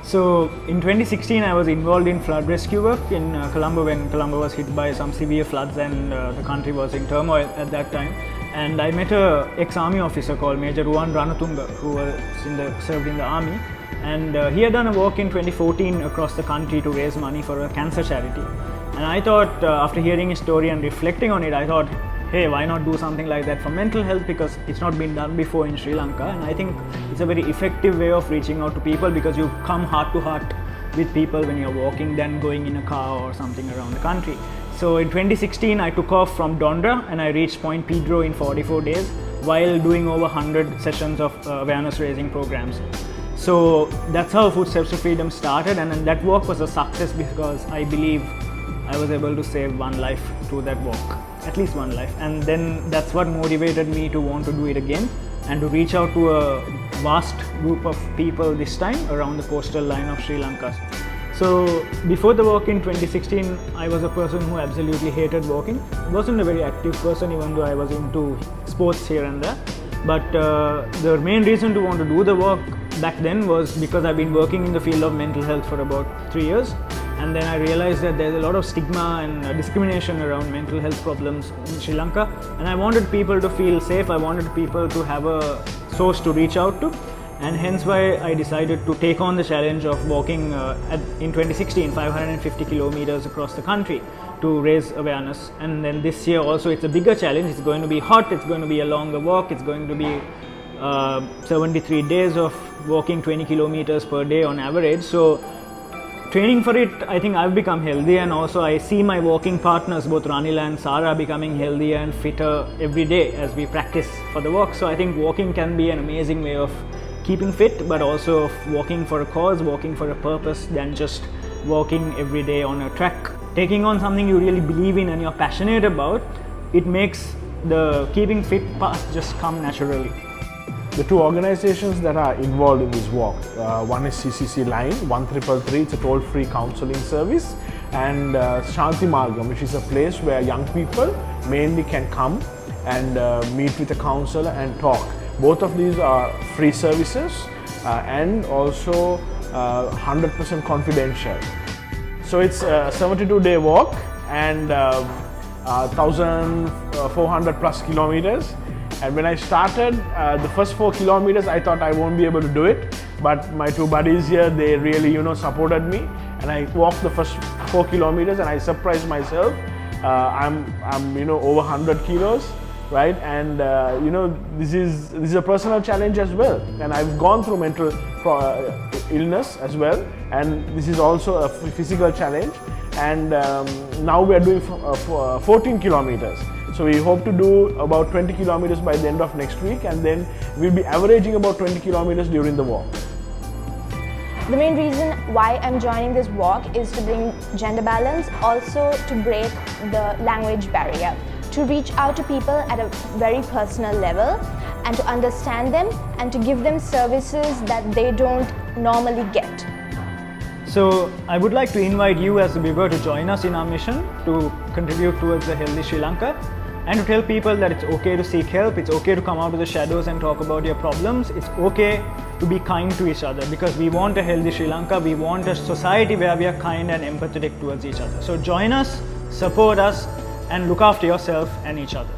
So in 2016 I was involved in flood rescue work in Colombo when Colombo was hit by some severe floods and the country was in turmoil at that time. And I met a ex-army officer called Major Ranil who was served in the army, and he had done a walk in 2014 across the country to raise money for a cancer charity. And I thought, after hearing his story and reflecting on it, I thought, hey, why not do something like that for mental health, because it's not been done before in Sri Lanka, and I think it's a very effective way of reaching out to people, because you come heart to heart with people when you're walking than going in a car or something around the country. So in 2016 I took off from Dondra and I reached Point Pedro in 44 days while doing over 100 sessions of awareness raising programs. So that's how Footsteps to Freedom started, and that walk was a success because I believe I was able to save one life through that walk, at least one life. And then that's what motivated me to want to do it again and to reach out to a vast group of people this time around the coastal line of Sri Lanka. So before the walk in 2016, I was a person who absolutely hated walking. I wasn't a very active person, even though I was into sports here and there. But the main reason to want to do the walk back then was because I've been working in the field of mental health for about 3 years. And then I realized that there's a lot of stigma and discrimination around mental health problems in Sri Lanka. And I wanted people to feel safe. I wanted people to have a source to reach out to. And hence why I decided to take on the challenge of walking in 2016 550 kilometers across the country to raise awareness. And then this year also it's a bigger challenge. It's going to be hot, it's going to be a longer walk, it's going to be 73 days of walking 20 kilometers per day on average. So training for it, I think I've become healthy, and also I see my walking partners, both Ranil and Sara, becoming healthier and fitter every day as we practice for the walk. So I think walking can be an amazing way of keeping fit, but also of walking for a cause, walking for a purpose, than just walking every day on a track. Taking on something you really believe in and you're passionate about, it makes the keeping fit part just come naturally. The two organizations that are involved in this walk, one is CCC Line 1333, it's a toll-free counseling service, and Shanti Margam, which is a place where young people mainly can come and meet with a counselor and talk. Both of these are free services and also 100% confidential. So it's a 72-day walk and 1,400 plus kilometers. And when I started the first 4 kilometers, I thought I won't be able to do it. But my two buddies here, they really, supported me. And I walked the first 4 kilometers and I surprised myself. I'm over 100 kilos. Right, and this is a personal challenge as well, and I've gone through mental illness as well, and this is also a physical challenge. And now we are doing 14 kilometers. So we hope to do about 20 kilometers by the end of next week, and then we'll be averaging about 20 kilometers during the walk. The main reason why I'm joining this walk is to bring gender balance, also to break the language barrier, to reach out to people at a very personal level and to understand them and to give them services that they don't normally get. So I would like to invite you as a viewer to join us in our mission to contribute towards a healthy Sri Lanka, and to tell people that it's okay to seek help, it's okay to come out of the shadows and talk about your problems, it's okay to be kind to each other, because we want a healthy Sri Lanka, we want a society where we are kind and empathetic towards each other. So join us, support us, and look after yourself and each other.